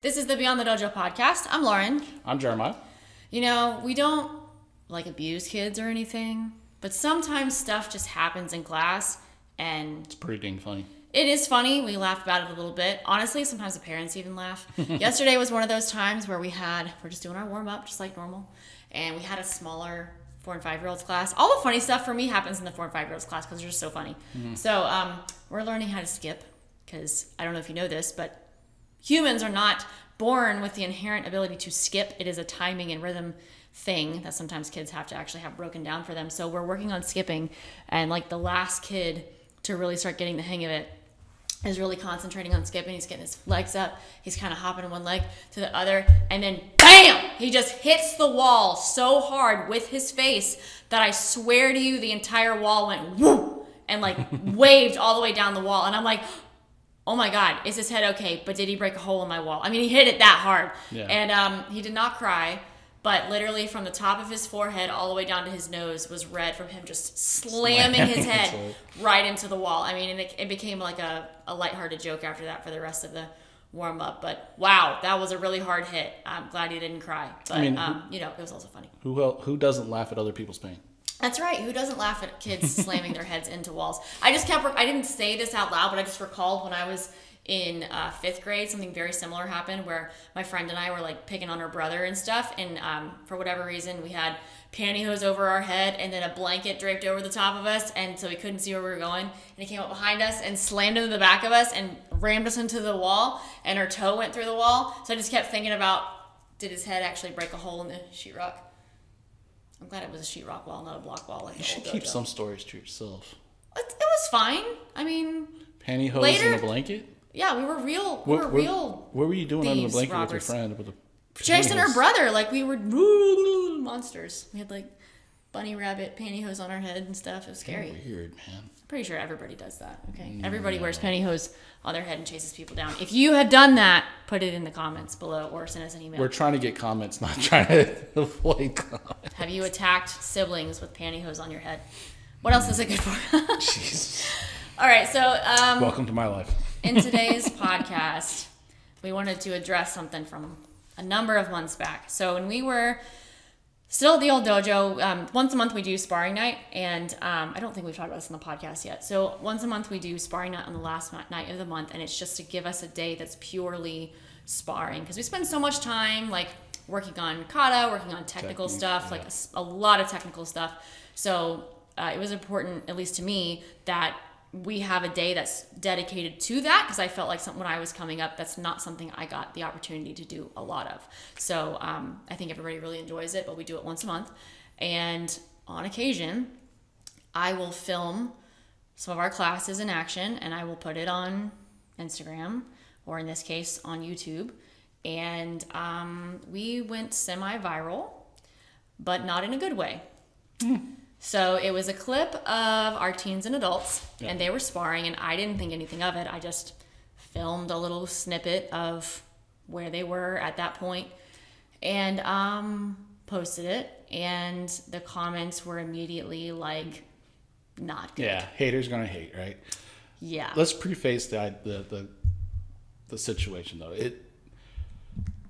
This is the Beyond the Dojo podcast. I'm Lauren. I'm Jeremiah. You know, we don't abuse kids or anything, but sometimes stuff just happens in class and it's pretty dang funny. It is funny. We laugh about it a little bit. Honestly, sometimes the parents even laugh. Yesterday was one of those times where we're just doing our warm up just like normal, and we had a smaller 4 and 5-year-olds class. All the funny stuff for me happens in the 4 and 5-year-olds class because they're just so funny. Mm-hmm. So we're learning how to skip because I don't know if you know this, but humans are not born with the inherent ability to skip. It is a timing and rhythm thing that sometimes kids have to actually have broken down for them. So we're working on skipping, and like the last kid to really start getting the hang of it is really concentrating on skipping. He's getting his legs up. He's kind of hopping one leg to the other, and then BAM! He just hits the wall so hard with his face that I swear to you, the entire wall went whoo and like waved all the way down the wall. And I'm like, oh my God, is his head okay? But did he break a hole in my wall? I mean, he hit it that hard. Yeah. And he did not cry, but literally from the top of his forehead all the way down to his nose was red from him just slamming his head right into the wall. I mean, and it became like a lighthearted joke after that for the rest of the warm up. But wow, that was a really hard hit. I'm glad he didn't cry. But, it was also funny. Who doesn't laugh at other people's pain? That's right. Who doesn't laugh at kids slamming their heads into walls? I didn't say this out loud, but I just recalled when I was in 5th grade, something very similar happened where my friend and I were like picking on her brother and stuff. And for whatever reason, we had pantyhose over our head and then a blanket draped over the top of us. And so we couldn't see where we were going. And he came up behind us and slammed into the back of us and rammed us into the wall. And her toe went through the wall. So I just kept thinking about, did his head actually break a hole in the sheetrock? I'm glad it was a sheetrock wall, not a block wall. You should keep some stories to yourself. It was fine. I mean, pantyhose in a blanket? Yeah, we were real. What were you doing under the blanket robbers. with your friend? With chasing our brother. Like we were monsters. We had like bunny rabbit pantyhose on our head and stuff. It was scary. Weird, man. I'm pretty sure everybody does that. Okay, everybody wears pantyhose on their head and chases people down. If you have done that, put it in the comments below or send us an email. We're trying to get comments, not trying to avoid comments. Have you attacked siblings with pantyhose on your head? What else is it good for? Jesus. All right, so welcome to my life. In today's podcast, we wanted to address something from a number of months back. So when we were still at the old dojo, once a month we do sparring night, and I don't think we've talked about this in the podcast yet. So once a month we do sparring night on the last night of the month, and it's just to give us a day that's purely sparring, because we spend so much time like working on kata, working on technical stuff, like a lot of technical stuff. So it was important, at least to me, that we have a day that's dedicated to that, because I felt like when I was coming up, that's not something I got the opportunity to do a lot of. So I think everybody really enjoys it, but we do it once a month. And on occasion, I will film some of our classes in action, and I will put it on Instagram, or in this case, on YouTube. And we went semi-viral, but not in a good way. So it was a clip of our teens and adults, and they were sparring, and I didn't think anything of it. I just filmed a little snippet of where they were at that point and posted it, and the comments were immediately like, not good. Yeah, haters gonna hate, right? Yeah. Let's preface the situation, though.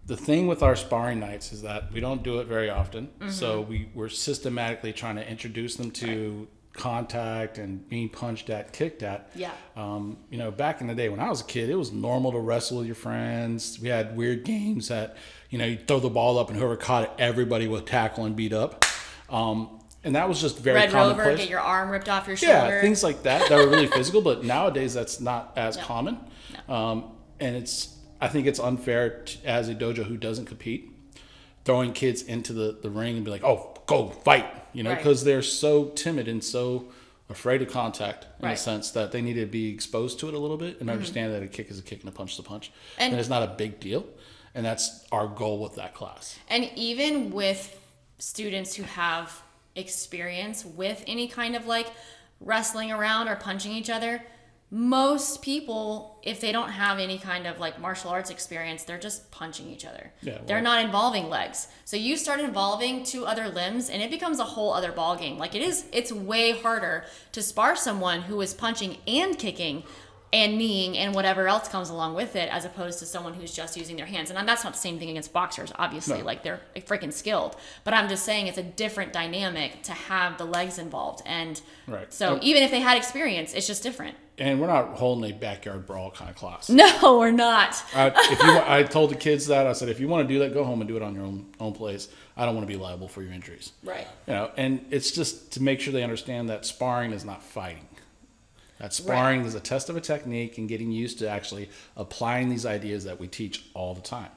The thing with our sparring nights is that we don't do it very often. Mm-hmm. So we're systematically trying to introduce them to contact and being punched at, kicked at. Yeah. Back in the day when I was a kid, it was normal to wrestle with your friends. We had weird games that, you throw the ball up and whoever caught it, everybody would tackle and beat up. And that was just very commonplace. Red Rover, get your arm ripped off your shoulder. Yeah, things like that were really physical. But nowadays, that's not as common. No. And I think it's unfair as a dojo who doesn't compete, throwing kids into the ring and be like, oh, go fight, because they're so timid and so afraid of contact in a sense that they need to be exposed to it a little bit and understand that a kick is a kick and a punch is a punch. And it's not a big deal. And that's our goal with that class. And even with students who have experience with any kind of like wrestling around or punching each other, most people, if they don't have any kind of like martial arts experience, they're just punching each other. They're not involving legs. So you start involving 2 other limbs and it becomes a whole other ballgame. Like it's way harder to spar someone who is punching and kicking and kneeing and whatever else comes along with it, as opposed to someone who's just using their hands. And that's not the same thing against boxers, obviously. No. Like, they're freaking skilled. But I'm just saying it's a different dynamic to have the legs involved. And right. so even if they had experience, it's just different. And we're not holding a backyard brawl kind of class. No, we're not. I told the kids that. I said, if you want to do that, go home and do it on your own place. I don't want to be liable for your injuries. Right. And it's just to make sure they understand that sparring is not fighting. That sparring is a test of a technique and getting used to actually applying these ideas that we teach all the time.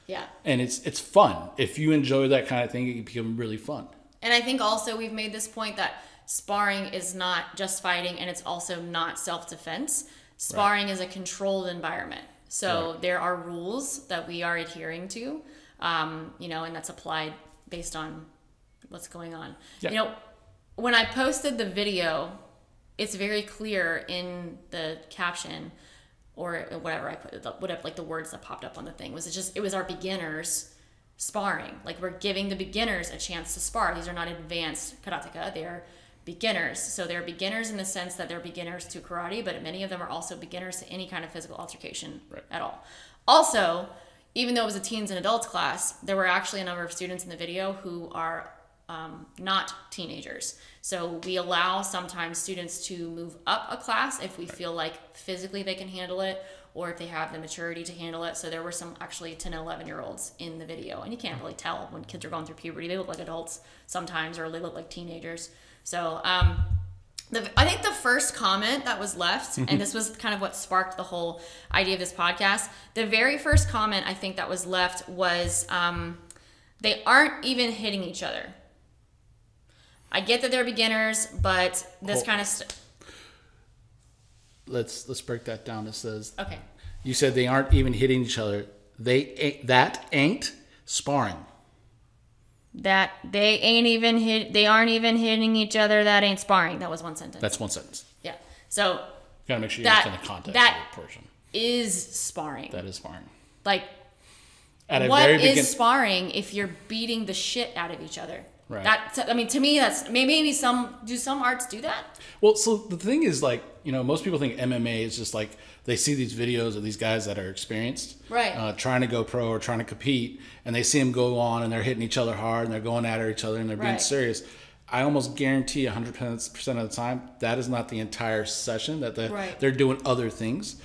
Yeah. And it's fun. If you enjoy that kind of thing, it can become really fun. And I think also we've made this point that sparring is not just fighting, and it's also not self-defense. Sparring is a controlled environment. So there are rules that we are adhering to, and that's applied based on what's going on. Yeah. When I posted the video, it's very clear in the caption or whatever I put, whatever, like the words that popped up on the thing, it was our beginners sparring. Like, we're giving the beginners a chance to spar. These are not advanced karateka, they're beginners. So they're beginners in the sense that they're beginners to karate, but many of them are also beginners to any kind of physical altercation at all. Also, even though it was a teens and adults class, there were actually a number of students in the video who are not teenagers. So we allow sometimes students to move up a class if we feel like physically they can handle it, or if they have the maturity to handle it. So there were some actually 10 and 11-year-olds in the video, and you can't really tell when kids are going through puberty. They look like adults sometimes, or they look like teenagers. So I think the first comment that was left, and this was kind of what sparked the whole idea of this podcast, the very first comment I think that was left was, they aren't even hitting each other. I get that they're beginners, but this kind of let's break that down. It says, okay. You said they aren't even hitting each other. That ain't sparring. That they aren't even hitting each other. That ain't sparring. That was one sentence. That's one sentence. Yeah. So you gotta make sure you understand the context of the portion. Is sparring. That is sparring. Like, at a what very is sparring if you're beating the shit out of each other? Right. To me, that's maybe some arts do that. Well, so the thing is, like, most people think MMA is just like they see these videos of these guys that are experienced, right, trying to go pro or trying to compete, and they see them go on and they're hitting each other hard and they're going at each other and they're being serious. I almost guarantee 100% of the time that is not the entire session, that they're doing other things.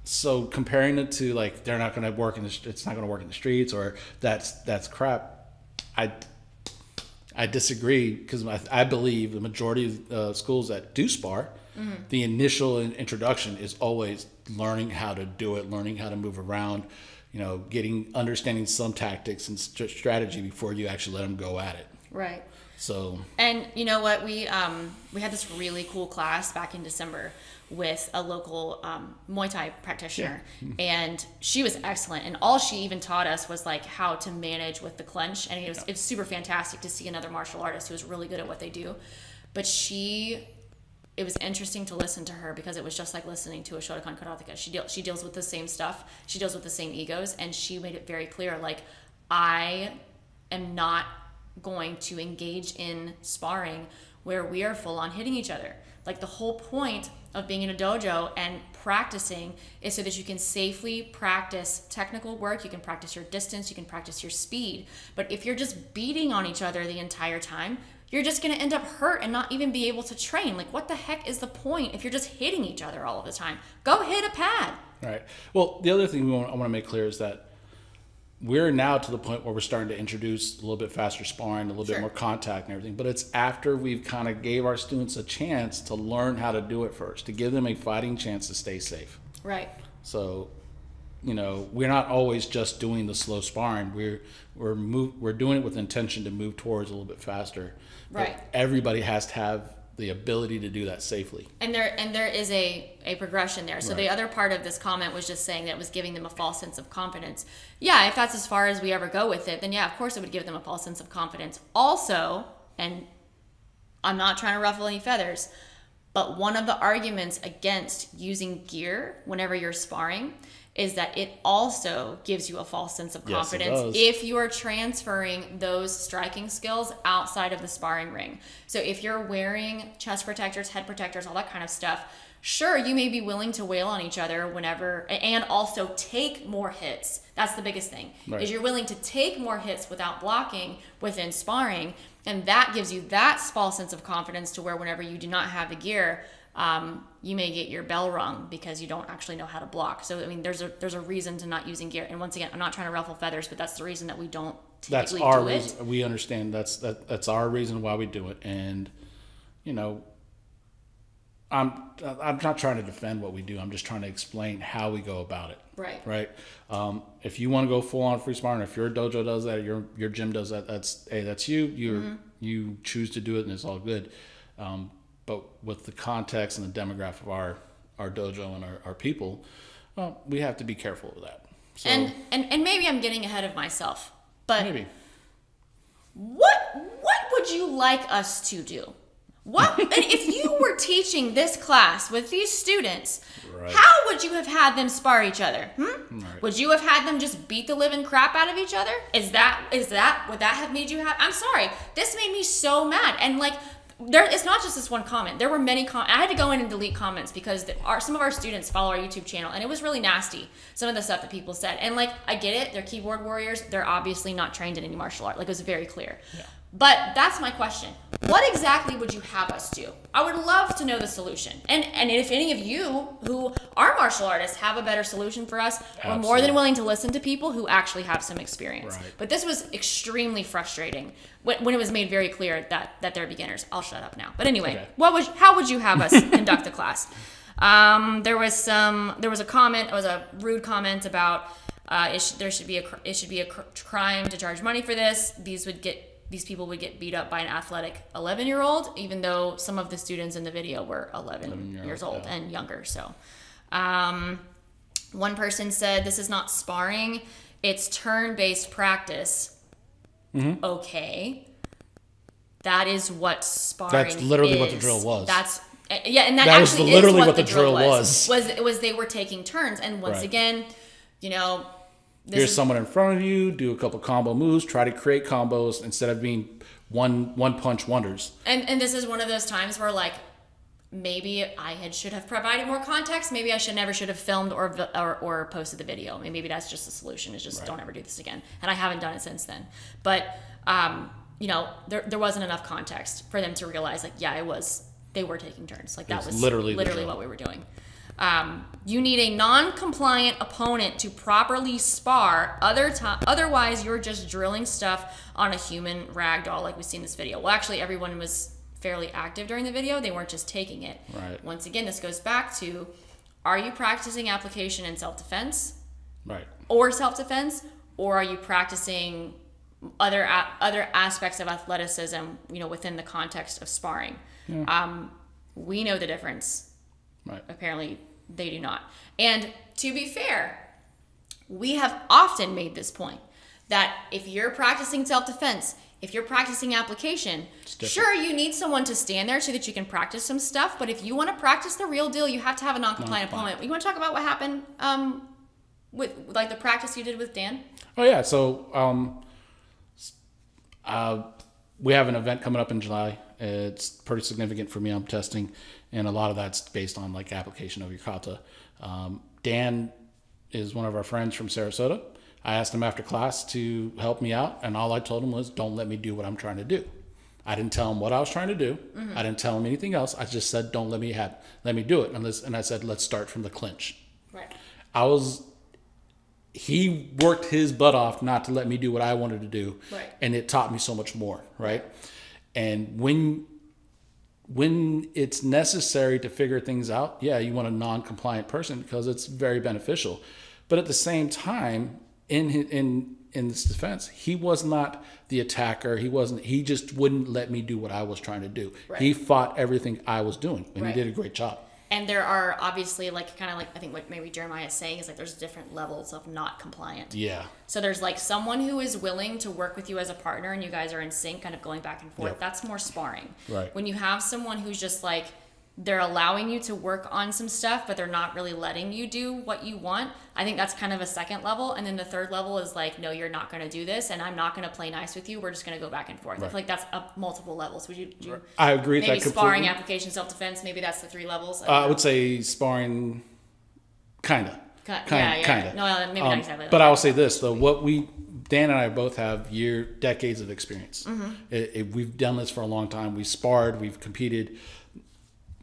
So comparing it to, like, they're not going to work it's not going to work in the streets, or that's crap. I disagree, because I believe the majority of schools that do spar, the initial introduction is always learning how to do it, learning how to move around, understanding some tactics and strategy before you actually let them go at it. Right. So. And you know what? We had this really cool class back in December with a local Muay Thai practitioner, and she was excellent. And all she even taught us was like how to manage with the clench. And it was super fantastic to see another martial artist who was really good at what they do. But it was interesting to listen to her, because it was just like listening to a shotokankaratehumanperformance. She deals with the same stuff. She deals with the same egos, and she made it very clear, like, I am not going to engage in sparring where we are full on hitting each other. Like, the whole point of being in a dojo and practicing is so that you can safely practice technical work, you can practice your distance, you can practice your speed. But if you're just beating on each other the entire time, you're just going to end up hurt and not even be able to train. Like, what the heck is the point if you're just hitting each other all of the time? Go hit a pad. Right. Well, the other thing I want to make clear is that we're now to the point where we're starting to introduce a little bit faster sparring, a little bit more contact and everything. But it's after we've kind of gave our students a chance to learn how to do it first, to give them a fighting chance to stay safe. Right. So, we're not always just doing the slow sparring. We're doing it with intention to move towards a little bit faster. Right. But everybody has to have the ability to do that safely. And there is a progression there. So the other part of this comment was just saying that it was giving them a false sense of confidence. Yeah, if that's as far as we ever go with it, then yeah, of course it would give them a false sense of confidence. Also, and I'm not trying to ruffle any feathers, but one of the arguments against using gear whenever you're sparring is that it also gives you a false sense of confidence if you are transferring those striking skills outside of the sparring ring. So if you're wearing chest protectors, head protectors, all that kind of stuff, Sure, you may be willing to wail on each other whenever, and also take more hits. That's the biggest thing, is you're willing to take more hits without blocking within sparring, and that gives you that small sense of confidence to where whenever you do not have the gear, you may get your bell rung because you don't actually know how to block. So, I mean, there's a reason to not using gear. And once again, I'm not trying to ruffle feathers, but that's the reason that we don't typically do it. That's our reason. We understand that's our reason why we do it. And, you know, I'm not trying to defend what we do. I'm just trying to explain how we go about it. Right. If you want to go full on free sparring, if your dojo does that, your gym does that, that's you. You choose to do it, and it's all good. But with the context and the demographic of our dojo and our people, well, we have to be careful of that. So, and maybe I'm getting ahead of myself, but maybe. What would you like us to do? What and if you were teaching this class with these students, how would you have had them spar each other? Would you have had them just beat the living crap out of each other? Would that have made you happy? I'm sorry. This made me so mad. And like, it's not just this one comment. There were many comments. I had to go in and delete comments because some of our students follow our YouTube channel, and it was really nasty, some of the stuff that people said. And like, I get it. They're keyboard warriors. They're obviously not trained in any martial art. Like, it was very clear. Yeah. But that's my question. What exactly would you have us do? I would love to know the solution. And if any of you who are martial artists have a better solution for us, we're more than willing to listen to people who actually have some experience. But this was extremely frustrating when it was made very clear that they're beginners. I'll shut up now. But anyway, how would you have us conduct the class? There was a comment. It was a rude comment about it should be a crime to charge money for this. These people would get beat up by an athletic 11-year-old, even though some of the students in the video were 11 years old and younger. So one person said, this is not sparring, it's turn-based practice. Okay. That is what sparring is. That's literally what the drill was. And that actually is literally what the drill was. Was they were taking turns. And once again, you know, here's someone in front of you, do a couple combo moves, try to create combos instead of being one punch wonders. And this is one of those times where, like, maybe should have provided more context. Maybe I never should have filmed or posted the video. Maybe that's just the solution, is just don't ever do this again. And I haven't done it since then. But you know, there wasn't enough context for them to realize, like, they were taking turns. Like, that was literally what we were doing. You need a non-compliant opponent to properly spar. Otherwise, you're just drilling stuff on a human ragdoll, like we see in this video. Well, actually, everyone was fairly active during the video. They weren't just taking it. Once again, this goes back to, are you practicing application in self-defense? Or self-defense? Or are you practicing other aspects of athleticism, you know, within the context of sparring? We know the difference. Apparently they do not. And to be fair, we have often made this point that if you're practicing self-defense, if you're practicing application, sure, you need someone to stand there so that you can practice some stuff. But if you want to practice the real deal, you have to have a non-compliant opponent. You want to talk about what happened with, like, the practice you did with Dan? Oh, yeah. So we have an event coming up in July. It's pretty significant for me. I'm testing, and a lot of that's based on, like, application of your kata. Dan is one of our friends from Sarasota. I asked him after class to help me out, and all I told him was, don't let me do what I'm trying to do. I didn't tell him what I was trying to do. I didn't tell him anything else. I just said, don't let me do it. And I said, let's start from the clinch. He worked his butt off not to let me do what I wanted to do. And it taught me so much more. And when it's necessary to figure things out, you want a non-compliant person because it's very beneficial. But at the same time, in this defense, he was not the attacker. He just wouldn't let me do what I was trying to do. He fought everything I was doing, and he did a great job. And there are obviously, like, kind of like, I think what maybe Jeremiah is saying is, like, there's different levels of not compliant. So there's, like, someone who is willing to work with you as a partner and you guys are in sync, kind of going back and forth. That's more sparring. When you have someone who's just like, they're allowing you to work on some stuff, but they're not really letting you do what you want. I think that's kind of a second level. And then the third level is like, no, you're not going to do this, and I'm not going to play nice with you. We're just going to go back and forth. Right. I feel like that's up multiple levels. Would you I agree with that maybe completely. sparring, application, self-defense, maybe that's the 3 levels? I would say sparring, kind of. Yeah. No, maybe not exactly. But I will say this, though. Dan and I both have decades of experience. Mm-hmm. We've done this for a long time. We sparred. We've competed.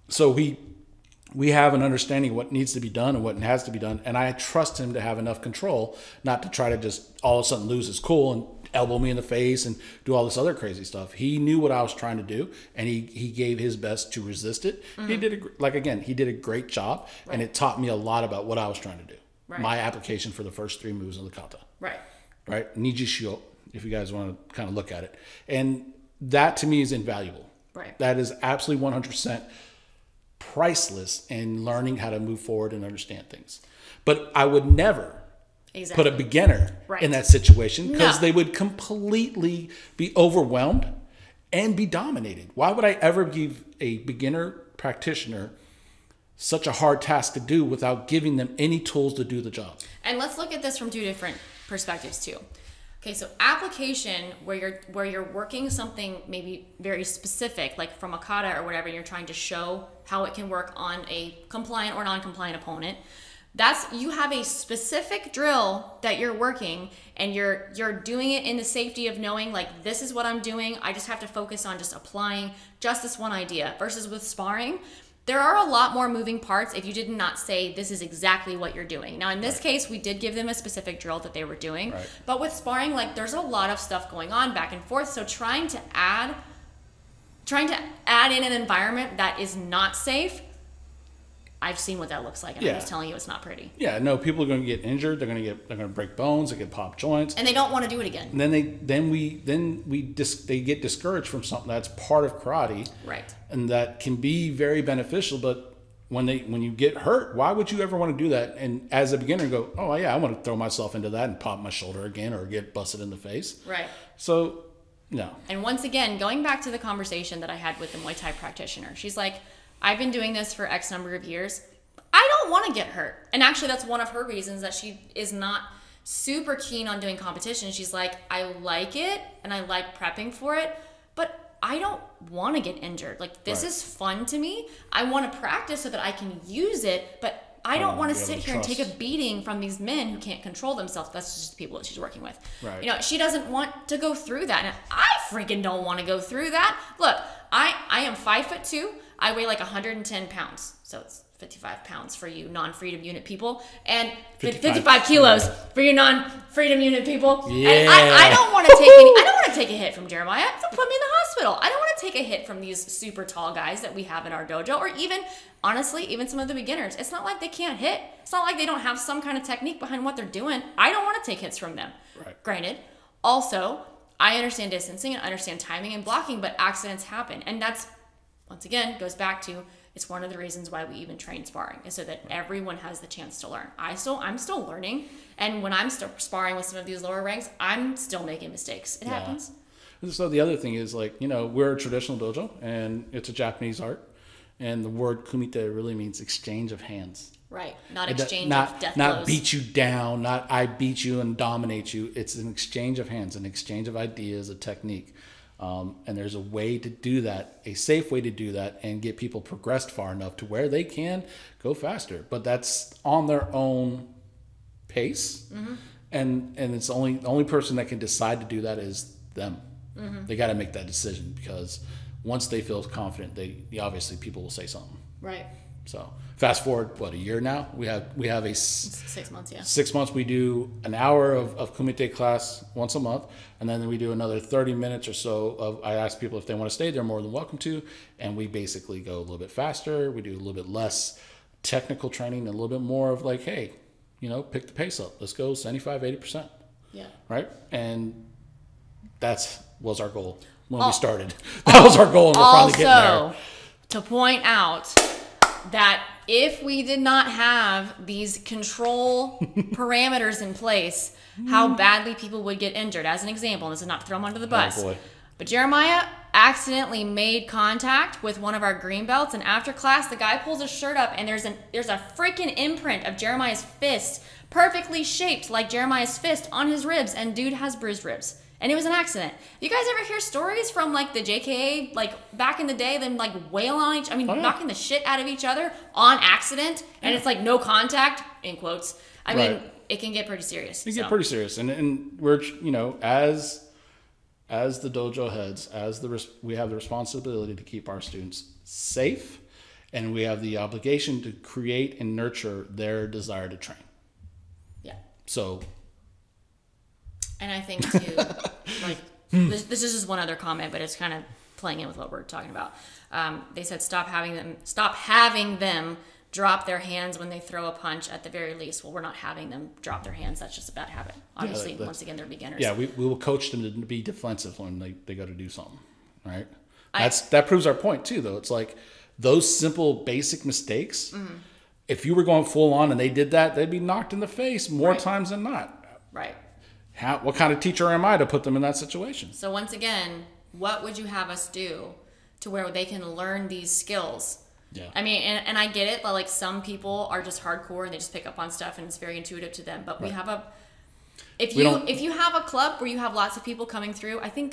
So we have an understanding of what needs to be done and what has to be done. And I trust him to have enough control not to try to just all of a sudden lose his cool and elbow me in the face and do all this other crazy stuff. He knew what I was trying to do, and he gave his best to resist it. Mm-hmm. He did a great job, right. And it taught me a lot about what I was trying to do. Right. My application for the first 3 moves of the kata. Right? Niji shio, if you guys want to kind of look at it. And that to me is invaluable. Right. That is absolutely 100% priceless in learning how to move forward and understand things. But I would never put a beginner in that situation, because they would completely be overwhelmed and be dominated. Why would I ever give a beginner practitioner such a hard task to do without giving them any tools to do the job? And let's look at this from 2 different perspectives too. Okay, so application, where you're working something maybe very specific, like from a kata or whatever, you're trying to show how it can work on a compliant or non-compliant opponent. You have a specific drill that you're working, and you're doing it in the safety of knowing, like, this is what I'm doing. I just have to focus on just applying just this one idea. Versus with sparring, there are a lot more moving parts if you did not say this is exactly what you're doing. Now, in this case, we did give them a specific drill that they were doing. Right. But with sparring, like, there's a lot of stuff going on back and forth. So trying to add in an environment that is not safe, I've seen what that looks like, and I'm just telling you it's not pretty. Yeah, no, people are going to get injured. They're going to break bones. They get popped joints, and they don't want to do it again. And then they get discouraged from something that's part of karate, right? And that can be very beneficial. But when you get hurt, why would you ever want to do that? And as a beginner, go, oh yeah, I want to throw myself into that and pop my shoulder again or get busted in the face. Right. So no. And once again, going back to the conversation that I had with the Muay Thai practitioner, she's like, I've been doing this for X number of years. I don't want to get hurt. And actually, that's one of her reasons that she is not super keen on doing competition. She's like, I like it and I like prepping for it, but I don't want to get injured. Like, this is fun to me. I want to practice so that I can use it, but I don't want to sit here and take a beating from these men who can't control themselves. That's just the people that she's working with. Right. You know, she doesn't want to go through that. And I freaking don't want to go through that. Look, I am 5'2". I weigh like 110 pounds. So it's 55 pounds for you non-freedom unit people, and 55 kilos for you non-freedom unit people. Yeah. And I don't want to take a hit from Jeremiah. They'll put me in the hospital. I don't want to take a hit from these super tall guys that we have in our dojo, or even, honestly, even some of the beginners. It's not like they can't hit. It's not like they don't have some kind of technique behind what they're doing. I don't want to take hits from them. Right. Granted, also, I understand distancing and understand timing and blocking, but accidents happen. And that's, once again, goes back to, it's one of the reasons why we even train sparring, is so that everyone has the chance to learn. I'm still learning, and when I'm still sparring with some of these lower ranks, I'm still making mistakes. It happens. So the other thing is, like, we're a traditional dojo, and it's a Japanese art, and the word kumite really means exchange of hands. Right, not exchange of death blows. Not beat you down, not I beat you and dominate you. It's an exchange of hands, an exchange of ideas, a technique. And there's a way to do that, a safe way to do that, and get people progressed far enough to where they can go faster. But that's on their own pace. Mm-hmm. And it's the only person that can decide to do that is them. Mm-hmm. They got to make that decision, because once they feel confident, obviously people will say something. Right. So fast forward, a year now? We have a 6 months, yeah. 6 months. We do an hour of kumite class once a month, and then we do another 30 minutes or so of, I ask people if they want to stay, they're more than welcome to, and we basically go a little bit faster. We do a little bit less technical training and a little bit more of like, hey, pick the pace up. Let's go 75, 80%. Yeah. Right? And that was our goal when we started. That was our goal, and we're finally getting there. Also, to point out that if we did not have these control parameters in place, how badly people would get injured. As an example, and this is not to throw them under the bus, but Jeremiah accidentally made contact with one of our green belts, and after class, the guy pulls his shirt up, and there's a freaking imprint of Jeremiah's fist, perfectly shaped like Jeremiah's fist on his ribs, and dude has bruised ribs. And it was an accident. You guys ever hear stories from like the JKA, like back in the day, them like wailing on knocking the shit out of each other on accident, and it's like no contact, in quotes. I mean, it can get pretty serious. It can get pretty serious, and we're, you know, as the dojo heads, we have the responsibility to keep our students safe, and we have the obligation to create and nurture their desire to train. Yeah. So. And I think too, like this is just one other comment, but it's kind of playing in with what we're talking about. They said stop having them drop their hands when they throw a punch at the very least. Well, we're not having them drop their hands. That's just a bad habit. Obviously, once again, they're beginners. Yeah, we will coach them to be defensive when they go to do something, right? That proves our point too, though. It's like those simple, basic mistakes. Mm-hmm. If you were going full on and they did that, they'd be knocked in the face more times than not. Right. What kind of teacher am I to put them in that situation? So once again, what would you have us do to where they can learn these skills? Yeah. I mean, and I get it, but like some people are just hardcore and they just pick up on stuff and it's very intuitive to them. But we have if you have a club where you have lots of people coming through, I think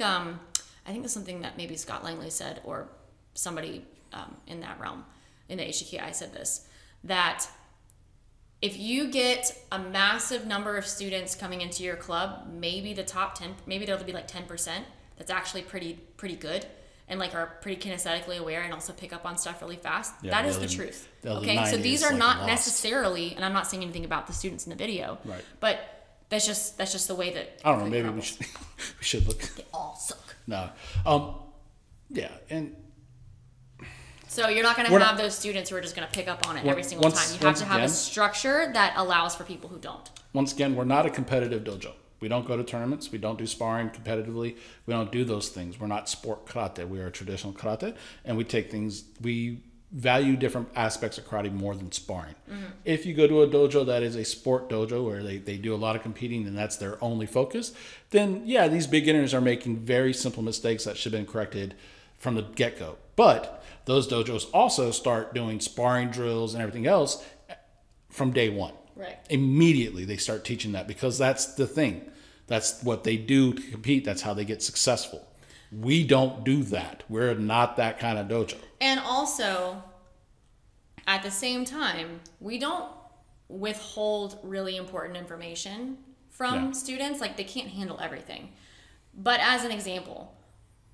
it's something that maybe Scott Langley said, or somebody in that realm in the HTKI said this, that if you get a massive number of students coming into your club, maybe the top 10, maybe there'll be like 10% that's actually pretty good and like are pretty kinesthetically aware and also pick up on stuff really fast. Yeah, that is the truth. Okay, so these are not necessarily, and I'm not saying anything about the students in the video, right? But that's just the way that I don't know. Maybe we should look. They all suck. No, yeah, and. So you're not going to have those students who are just going to pick up on it every single time. You have to have a structure that allows for people who don't. Once again, we're not a competitive dojo. We don't go to tournaments. We don't do sparring competitively. We don't do those things. We're not sport karate. We are traditional karate, and we value different aspects of karate more than sparring. Mm-hmm. If you go to a dojo that is a sport dojo where they do a lot of competing and that's their only focus, then yeah, these beginners are making very simple mistakes that should have been corrected from the get-go. But those dojos also start doing sparring drills and everything else from day one. Right. Immediately they start teaching that because that's the thing. That's what they do to compete. That's how they get successful. We don't do that. We're not that kind of dojo. And also, at the same time, we don't withhold really important information from students. Like, they can't handle everything. But as an example,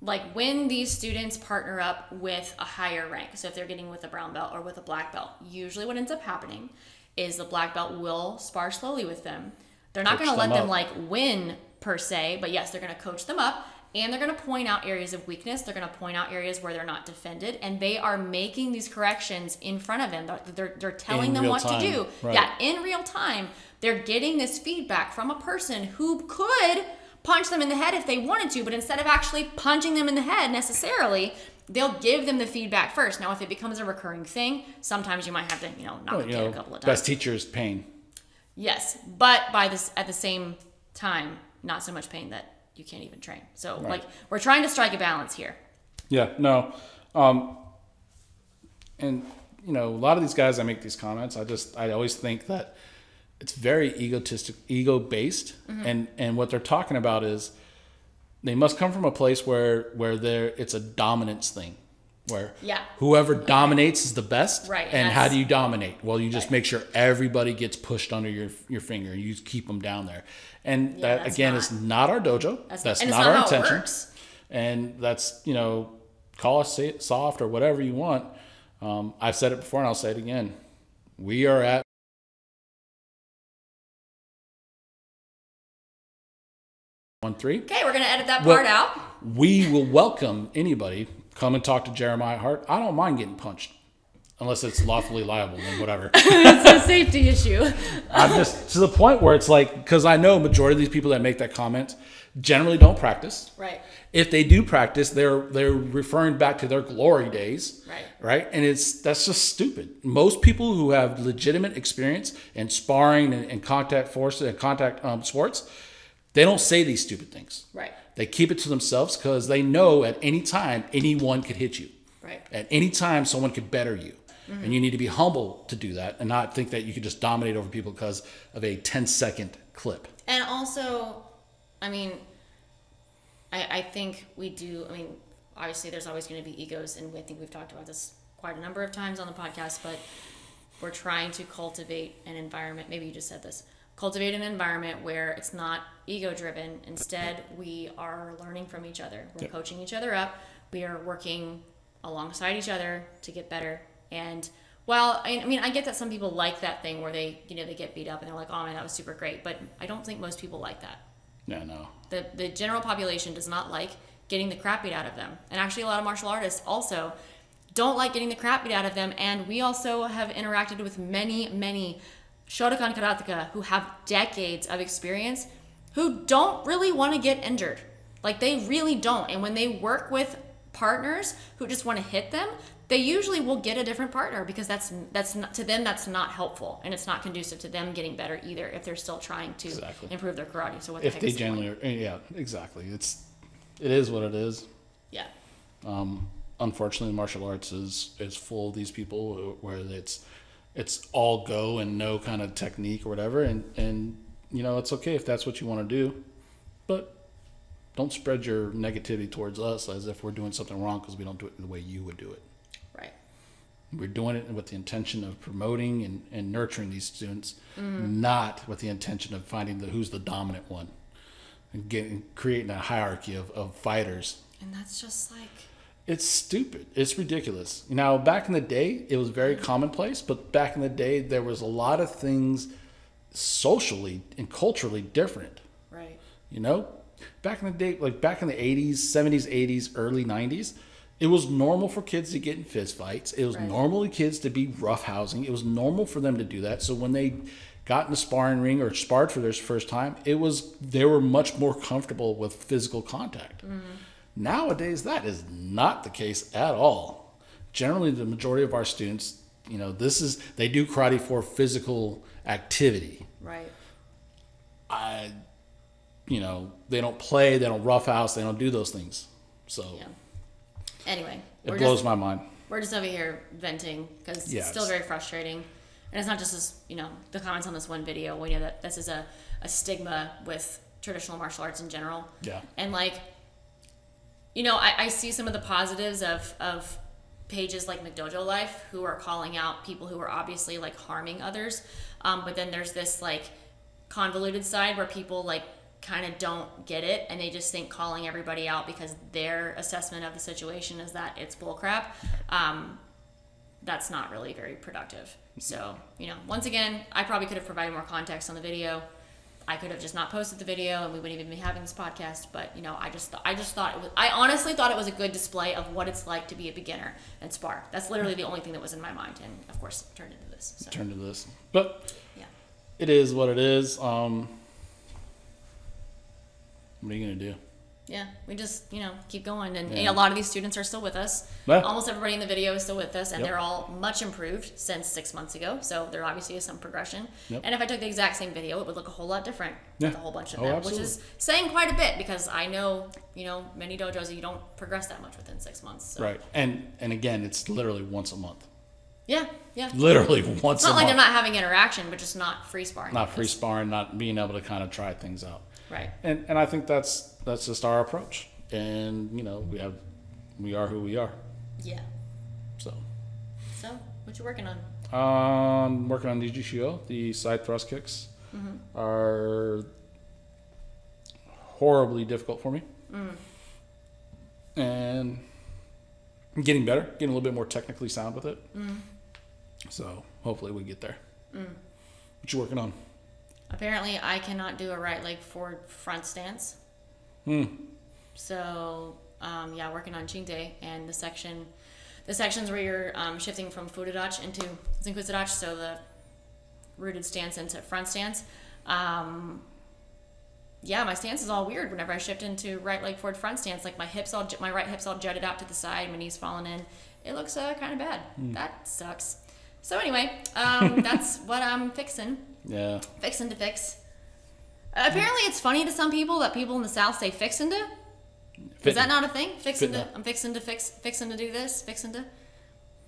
like when these students partner up with a higher rank, so if they're getting with a brown belt or with a black belt, usually what ends up happening is the black belt will spar slowly with them. They're not going to let them like win per se, but yes, they're going to coach them up and they're going to point out areas of weakness. They're going to point out areas where they're not defended, and they are making these corrections in front of them. They're telling them what to do. Right. Yeah, in real time, they're getting this feedback from a person who could punch them in the head if they wanted to, but instead of actually punching them in the head necessarily, they'll give them the feedback first. Now, if it becomes a recurring thing, sometimes you might have to, knock the kid a couple of times. Best teacher is pain. Yes, but at the same time, not so much pain that you can't even train. So, like, we're trying to strike a balance here. Yeah, no. And, a lot of these guys that make these comments, I always think that it's very ego-based, mm-hmm. and what they're talking about is they must come from a place where it's a dominance thing, where whoever dominates is the best. Right. And how do you dominate? Well, you just make sure everybody gets pushed under your finger, and you keep them down there. And that again is not our dojo. That's not our intention. And that's call us soft or whatever you want. I've said it before, and I'll say it again. We are at 1-3. Okay, we're going to edit that part out. We will welcome anybody. Come and talk to Jeremiah Hart. I don't mind getting punched. Unless it's lawfully liable and whatever. It's a safety issue. I'm just to the point where it's like, because I know majority of these people that make that comment generally don't practice. Right. If they do practice, they're referring back to their glory days. Right. Right. And that's just stupid. Most people who have legitimate experience in sparring and contact forces and contact sports, they don't say these stupid things. Right. They keep it to themselves because they know at any time anyone could hit you. Right. At any time someone could better you. And you need to be humble to do that and not think that you could just dominate over people because of a 10-second clip. And also, I mean, I think we do, I mean, obviously there's always going to be egos, and I think we've talked about this quite a number of times on the podcast, but we're trying to cultivate an environment, maybe you just said this, cultivate an environment where it's not ego-driven. Instead, we are learning from each other. We're coaching each other up. We are working alongside each other to get better. And while, I mean, I get that some people like that thing where they, you know, they get beat up and they're like, oh man, that was super great. But I don't think most people like that. Yeah, no. The general population does not like getting the crap beat out of them. And actually a lot of martial artists also don't like getting the crap beat out of them. And we also have interacted with many shotokankaratehumanperformance who have decades of experience who don't really want to get injured. Like, they really don't. And when they work with partners who just want to hit them, they usually will get a different partner because that's not, to them that's not helpful, and it's not conducive to them getting better either if they're still trying to improve their karate. So what the if heck they is the point? generally, yeah, exactly. It is what it is. Yeah. Unfortunately, martial arts is full of these people where it's all go and no kind of technique or whatever, and you know, it's okay if that's what you want to do, but don't spread your negativity towards us as if we're doing something wrong because we don't do it the way you would do it. Right. We're doing it with the intention of promoting and nurturing these students, not with the intention of finding who's the dominant one and creating a hierarchy of fighters. And that's just like... It's stupid. It's ridiculous. Now, back in the day, it was very commonplace, but back in the day, there was a lot of things socially and culturally different. Right. You know? Back in the day, like back in the 80s, 70s, 80s, early 90s, it was normal for kids to get in fist fights. It was normal for kids to be roughhousing. It was normal for them to do that. So when they got in the sparring ring or sparred for their first time, they were much more comfortable with physical contact. Nowadays, that is not the case at all. Generally, the majority of our students, you know, they do karate for physical activity. Right. You know, they don't play, they don't roughhouse, they don't do those things. So, yeah. Anyway, it blows my mind. We're just over here venting because it's still very frustrating. And it's not just this, you know, the comments on this one video. We know that this is a stigma with traditional martial arts in general. Yeah. And like, you know, I see some of the positives of pages like McDojo Life who are calling out people who are obviously like harming others. But then there's this like convoluted side where people like kind of don't get it and they just think calling everybody out because their assessment of the situation is that it's bullcrap. That's not really very productive. So, you know, once again, I probably could have provided more context on the video. I could have just not posted the video and we wouldn't even be having this podcast. But, you know, I honestly thought it was a good display of what it's like to be a beginner and spar. That's literally the only thing that was in my mind. And of course, it turned into this. So. Turned into this. But yeah, it is what it is. What are you going to do? Yeah, we just, you know, keep going. And a lot of these students are still with us. Yeah. Almost everybody in the video is still with us. And they're all much improved since 6 months ago. So there obviously is some progression. Yep. And if I took the exact same video, it would look a whole lot different with a whole bunch of them. Absolutely. Which is saying quite a bit because I know, you know, many dojos, you don't progress that much within 6 months. So. Right. And again, it's literally once a month. Yeah, yeah. Literally once a month. It's not like they're not having interaction, but just not free sparring. Not free sparring, not being able to kind of try things out. Right. And I think that's just our approach. And, you know, we are who we are. Yeah. So what you working on? I'm working on DGCO. The side thrust kicks are horribly difficult for me. And I'm getting better, getting a little bit more technically sound with it. So hopefully we get there. What you working on? Apparently I cannot do a right leg forward front stance. So, working on Chingde and the sections where you're shifting from Furudachi into Zenkusudachi, so the rooted stance into front stance. My stance is all weird whenever I shift into right leg forward front stance. Like my right hip's all jutted out to the side, my knee's falling in. It looks kind of bad. That sucks. So anyway, that's what I'm fixing. Yeah. Fixing to fix. Apparently it's funny to some people that people in the South say fixing to. Is that not a thing? I'm fixing to do this,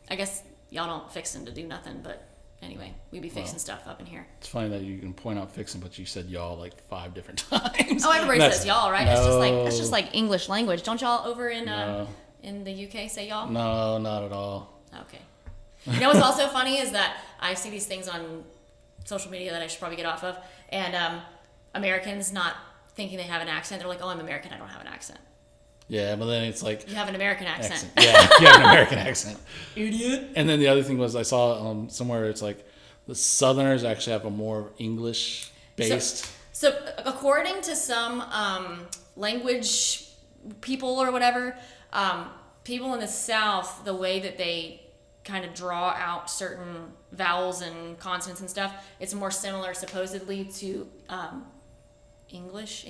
I guess y'all don't fixing to do nothing, but anyway, we be fixing stuff up in here. It's funny that you can point out fixing, but you said y'all like 5 different times. Oh, everybody says y'all, right? No. That's just like English language. Don't y'all over in the UK say y'all? No, not at all. Okay. You know what's also funny is that I see these things on social media that I should probably get off of, and Americans not thinking they have an accent. They're like, oh, I'm American, I don't have an accent. Yeah, but then it's like... You have an American accent. Yeah, you have an American accent. Idiot. And then the other thing was I saw somewhere it's like the Southerners actually have a more English-based... So according to some language people or whatever, people in the South, the way that they kind of draw out certain vowels and consonants and stuff, it's more similar supposedly to... English,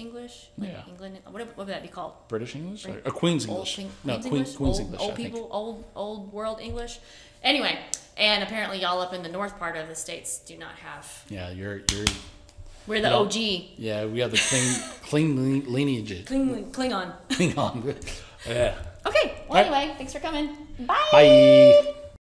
like England. What would that be called? British English or Queen's English? Queen's English. Old people, old world English. Anyway, and apparently y'all up in the north part of the states do not have. Yeah, you're. We're the OG. Yeah, we have the clean lineage. Klingon. Klingon. Yeah. Okay. Well, anyway, thanks for coming. Bye. Bye.